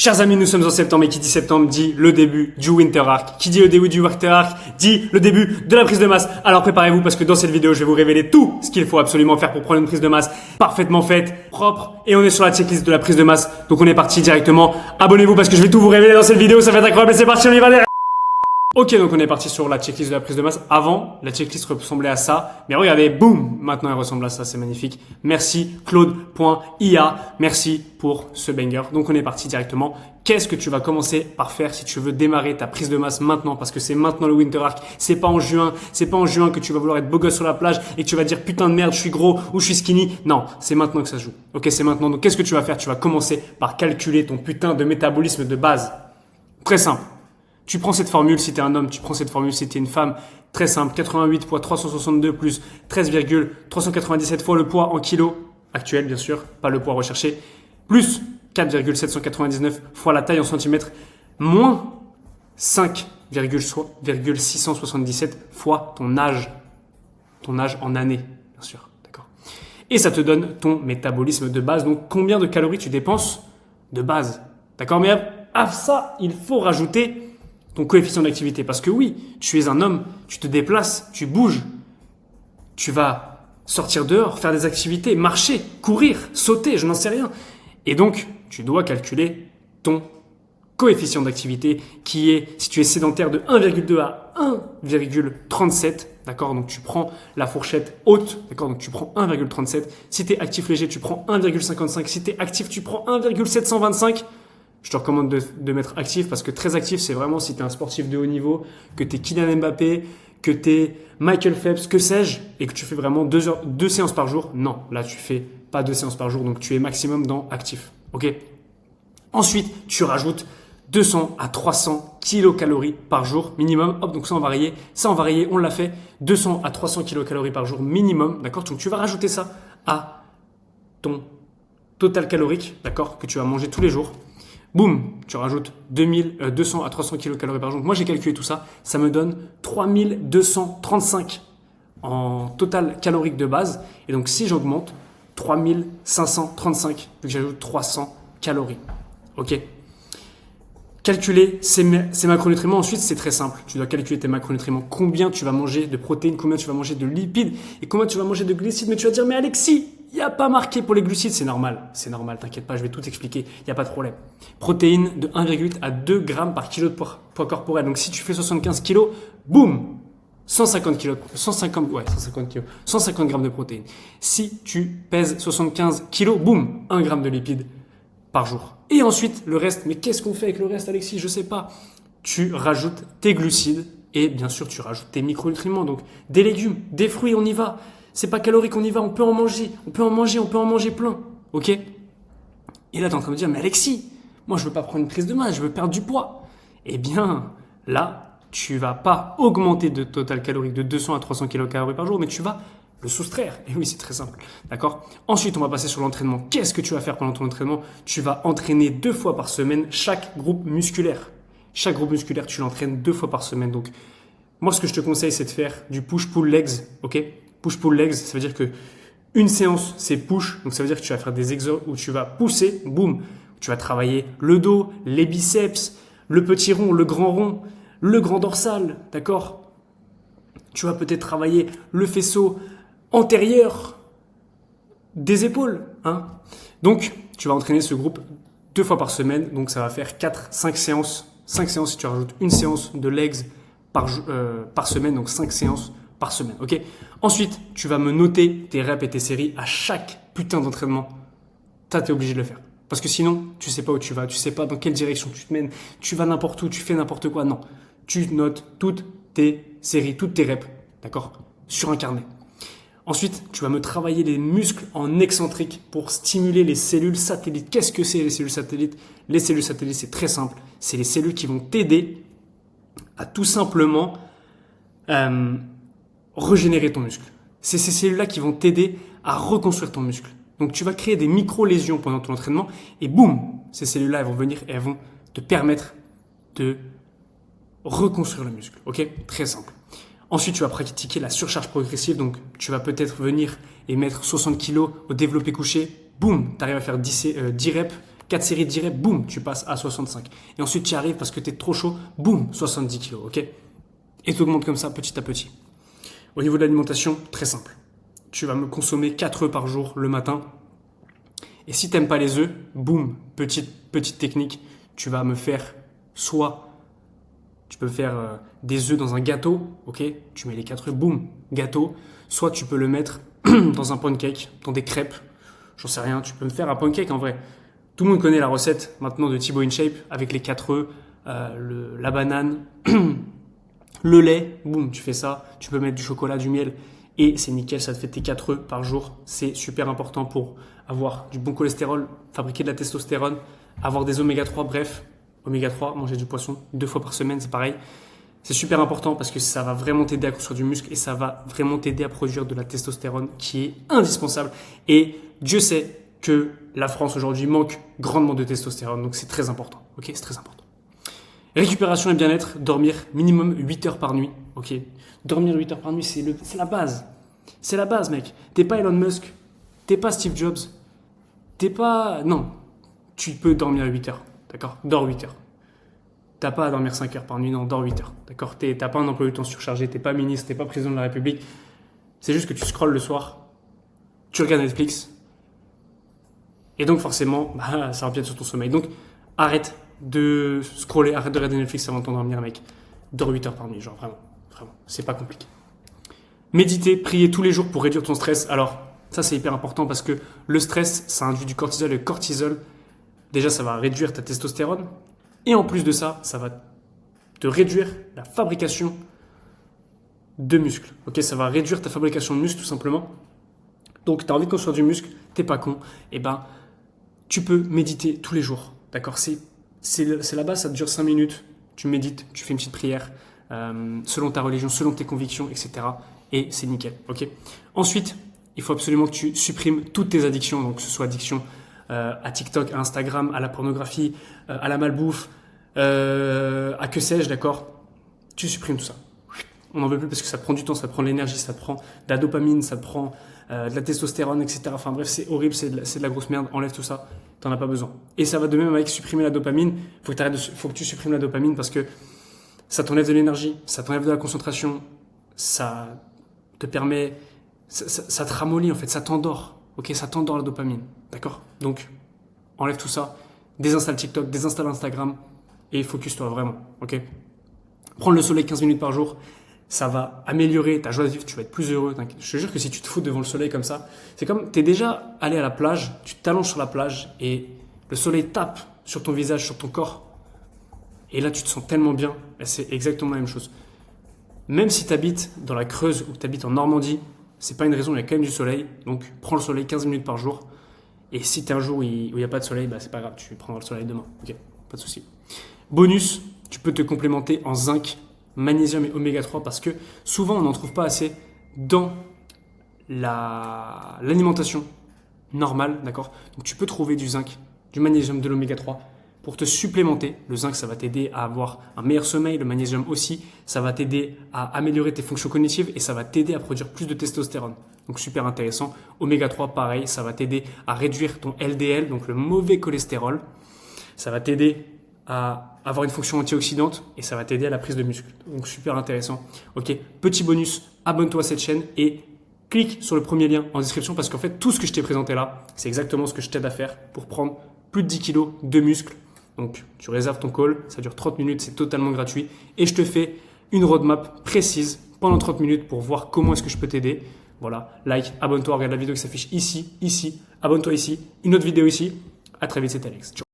Chers amis, nous sommes en septembre et qui dit septembre dit le début du Winter Arc. Qui dit le début du Winter Arc dit le début de la prise de masse. Alors préparez-vous parce que dans cette vidéo, je vais vous révéler tout ce qu'il faut absolument faire pour prendre une prise de masse parfaitement faite, propre. Et on est sur la checklist de la prise de masse. Donc on est parti directement. Abonnez-vous parce que je vais tout vous révéler dans cette vidéo. Ça va être incroyable et c'est parti, on y va derrière. Ok, donc on est parti sur la checklist de la prise de masse. Avant, la checklist ressemblait à ça. Mais regardez, boum, maintenant elle ressemble à ça, c'est magnifique. Merci Claude.ia, merci pour ce banger. Donc on est parti directement. Qu'est-ce que tu vas commencer par faire si tu veux démarrer ta prise de masse maintenant? Parce que c'est maintenant le Winter Arc. C'est pas en juin que tu vas vouloir être beau gosse sur la plage et que tu vas dire putain de merde, je suis gros ou je suis skinny. Non, c'est maintenant que ça se joue. Ok, c'est maintenant. Donc qu'est-ce que tu vas faire? Tu vas commencer par calculer ton putain de métabolisme de base. Très simple. Tu prends cette formule si tu es un homme, tu prends cette formule si tu es une femme. Très simple, 88 fois 362 plus 13,397 fois le poids en kilos actuel, bien sûr, pas le poids recherché, plus 4,799 fois la taille en centimètres, moins 5,677 fois ton âge en années, bien sûr, d'accord. Et ça te donne ton métabolisme de base, donc combien de calories tu dépenses de base, d'accord. Mais à ça, il faut rajouter ton coefficient d'activité. Parce que oui, tu es un homme, tu te déplaces, tu bouges, tu vas sortir dehors, faire des activités, marcher, courir, sauter, je n'en sais rien. Et donc, tu dois calculer ton coefficient d'activité qui est, si tu es sédentaire, de 1,2 à 1,37. D'accord? Donc, tu prends la fourchette haute. D'accord? Donc, tu prends 1,37. Si tu es actif léger, tu prends 1,55. Si tu es actif, tu prends 1,725. Je te recommande de mettre actif parce que très actif, c'est vraiment si tu es un sportif de haut niveau, que tu es Kylian Mbappé, que tu es Michael Phelps, que sais-je, et que tu fais vraiment deux séances par jour. Non, là, tu fais pas 2 séances par jour, donc tu es maximum dans actif. Ok. Ensuite, tu rajoutes 200 à 300 kilocalories par jour minimum. Hop, donc ça, on va rayer. Ça, on va rayer, on l'a fait. 200 à 300 kilocalories par jour minimum. D'accord. Donc, tu vas rajouter ça à ton total calorique, d'accord, que tu vas manger tous les jours. Boum, tu rajoutes 200 à 300 kilocalories par jour. Moi, j'ai calculé tout ça. Ça me donne 3235 en total calorique de base. Et donc, si j'augmente, 3535, vu que j'ajoute 300 calories. Ok. Calculer ces macronutriments. Ensuite, c'est très simple. Tu dois calculer tes macronutriments. Combien tu vas manger de protéines, combien tu vas manger de lipides et combien tu vas manger de glucides. Mais tu vas dire, mais Alexis, il n'y a pas marqué pour les glucides. C'est normal, t'inquiète pas, je vais tout expliquer. Il n'y a pas de problème. Protéines de 1,8 à 2 grammes par kilo de poids corporel. Donc, si tu fais 75 kilos, boum, 150 grammes de protéines. Si tu pèses 75 kilos, boum, 1 gramme de lipides par jour. Et ensuite, le reste, mais qu'est-ce qu'on fait avec le reste, Alexis? Je sais pas. Tu rajoutes tes glucides et bien sûr, tu rajoutes tes micronutriments. Donc, des légumes, des fruits, on y va. C'est pas calorique, on y va, on peut en manger plein. Ok? Et là, tu es en train de me dire, mais Alexis, moi, je veux pas prendre une prise de masse, je veux perdre du poids. Eh bien, là, tu vas pas augmenter de total calorique de 200 à 300 kilocalories par jour, mais tu vas le soustraire. Et oui, c'est très simple. D'accord? Ensuite, on va passer sur l'entraînement. Qu'est-ce que tu vas faire pendant ton entraînement? Tu vas entraîner 2 fois par semaine chaque groupe musculaire. Chaque groupe musculaire, tu l'entraînes 2 fois par semaine. Donc, moi, ce que je te conseille, c'est de faire du push-pull legs. Ok? Push-pull legs, ça veut dire que une séance, c'est push. Donc, ça veut dire que tu vas faire des exos où tu vas pousser, boum. Tu vas travailler le dos, les biceps, le petit rond, le grand dorsal. D'accord? Tu vas peut-être travailler le faisceau antérieur des épaules. Hein. Donc, tu vas entraîner ce groupe 2 fois par semaine. Donc, ça va faire 5 séances. 5 séances si tu rajoutes une séance de legs par semaine. Donc, 5 séances par semaine. Ok. Ensuite, tu vas me noter tes reps et tes séries à chaque putain d'entraînement. Tu es obligé de le faire. Parce que sinon, tu sais pas où tu vas. Tu sais pas dans quelle direction tu te mènes. Tu vas n'importe où. Tu fais n'importe quoi. Non. Tu notes toutes tes séries, toutes tes reps. D'accord? Sur un carnet. Ensuite, tu vas me travailler les muscles en excentrique pour stimuler les cellules satellites. Qu'est-ce que c'est les cellules satellites? Les cellules satellites, c'est très simple. C'est les cellules qui vont t'aider à tout simplement régénérer ton muscle. C'est ces cellules-là qui vont t'aider à reconstruire ton muscle. Donc, tu vas créer des micro-lésions pendant ton entraînement et boum, ces cellules-là, elles vont venir et elles vont te permettre de reconstruire le muscle. Ok? Très simple. Ensuite, tu vas pratiquer la surcharge progressive. Donc, tu vas peut-être venir et mettre 60 kg au développé couché. Boum, tu arrives à faire 10 reps, 4 séries direct, boum, tu passes à 65. Et ensuite, tu y arrives parce que tu es trop chaud, boum, 70 kilos, ok? Et tu augmentes comme ça petit à petit. Au niveau de l'alimentation, très simple. Tu vas me consommer 4 œufs par jour le matin. Et si tu n'aimes pas les œufs, boum, petite technique, tu vas me faire soit, tu peux faire des œufs dans un gâteau, ok? Tu mets les 4 œufs, boum, gâteau. Soit tu peux le mettre dans un pancake, dans des crêpes, j'en sais rien, tu peux me faire un pancake en vrai. Tout le monde connaît la recette maintenant de Thibaut InShape avec les 4 œufs, la banane, le lait, boum, tu fais ça. Tu peux mettre du chocolat, du miel et c'est nickel, ça te fait tes 4 œufs par jour. C'est super important pour avoir du bon cholestérol, fabriquer de la testostérone, avoir des oméga 3, bref, oméga 3, manger du poisson 2 fois par semaine, c'est pareil. C'est super important parce que ça va vraiment t'aider à construire du muscle et ça va vraiment t'aider à produire de la testostérone qui est indispensable. Et Dieu sait que la France aujourd'hui manque grandement de testostérone, donc c'est très important. Ok, c'est très important. Récupération et bien-être, dormir minimum 8 heures par nuit. Ok, dormir 8 heures par nuit, c'est la base. C'est la base, mec. T'es pas Elon Musk, t'es pas Steve Jobs, t'es pas... Non, tu peux dormir 8 heures, d'accord? Dors 8 heures. T'as pas à dormir 5 heures par nuit, non, dors 8 heures, d'accord? T'as pas un emploi du temps surchargé, t'es pas ministre, t'es pas président de la République. C'est juste que tu scrolles le soir, tu regardes Netflix, et donc forcément, ça empiète sur ton sommeil. Donc arrête de scroller, arrête de regarder Netflix avant de t'endormir, mec. Dors 8 heures par nuit, genre vraiment, c'est pas compliqué. Méditer, prier tous les jours pour réduire ton stress. Alors, ça c'est hyper important parce que le stress, ça induit du cortisol. Et le cortisol, déjà, ça va réduire ta testostérone. Et en plus de ça, ça va te réduire la fabrication de muscles. Ok, ça va réduire ta fabrication de muscles tout simplement. Donc, tu as envie de construire du muscle, t'es pas con, et ben, tu peux méditer tous les jours. D'accord, c'est la base, ça dure 5 minutes. Tu médites, tu fais une petite prière selon ta religion, selon tes convictions, etc. Et c'est nickel. Ok. Ensuite, il faut absolument que tu supprimes toutes tes addictions, donc que ce soit addiction à TikTok, à Instagram, à la pornographie, à la malbouffe, à que sais-je, d'accord? Tu supprimes tout ça. On n'en veut plus parce que ça prend du temps, ça prend de l'énergie, ça prend de la dopamine, ça prend de la testostérone, etc. Enfin bref, c'est horrible, c'est de la grosse merde. Enlève tout ça, t'en as pas besoin. Et ça va de même avec supprimer la dopamine. Faut que tu supprimes la dopamine parce que ça t'enlève de l'énergie, ça t'enlève de la concentration, ça te permet, ça te ramollit en fait, ça t'endort. Ok, ça t'endort la dopamine, d'accord? Donc, enlève tout ça, désinstalle TikTok, désinstalle Instagram et focus-toi vraiment, ok? Prendre le soleil 15 minutes par jour, ça va améliorer ta joie de vivre, tu vas être plus heureux. T'inquiète. Je te jure que si tu te fous devant le soleil comme ça, c'est comme t'es déjà allé à la plage, tu t'allonges sur la plage et le soleil tape sur ton visage, sur ton corps. Et là, tu te sens tellement bien. Et c'est exactement la même chose. Même si tu habites dans la Creuse ou que tu habites en Normandie, c'est pas une raison, il y a quand même du soleil. Donc, prends le soleil 15 minutes par jour. Et si tu es un jour où il n'y a pas de soleil, bah, c'est pas grave, tu prendras le soleil demain. Ok, pas de souci. Bonus, tu peux te complémenter en zinc, magnésium et oméga 3 parce que souvent on n'en trouve pas assez dans l'alimentation normale, d'accord? Donc tu peux trouver du zinc, du magnésium, de l'oméga 3 pour te supplémenter. Le zinc, ça va t'aider à avoir un meilleur sommeil, le magnésium aussi, ça va t'aider à améliorer tes fonctions cognitives et ça va t'aider à produire plus de testostérone. Donc super intéressant. Oméga 3, pareil, ça va t'aider à réduire ton LDL, donc le mauvais cholestérol. Ça va t'aider à avoir une fonction antioxydante et ça va t'aider à la prise de muscle. Donc super intéressant. Ok, petit bonus, abonne-toi à cette chaîne et clique sur le premier lien en description parce qu'en fait tout ce que je t'ai présenté là, c'est exactement ce que je t'aide à faire pour prendre plus de 10 kilos de muscle. Donc tu réserves ton call, ça dure 30 minutes, c'est totalement gratuit et je te fais une roadmap précise pendant 30 minutes pour voir comment est-ce que je peux t'aider. Voilà, like, abonne-toi, regarde la vidéo qui s'affiche ici, abonne-toi ici, une autre vidéo ici. À très vite, c'est Alex. Ciao.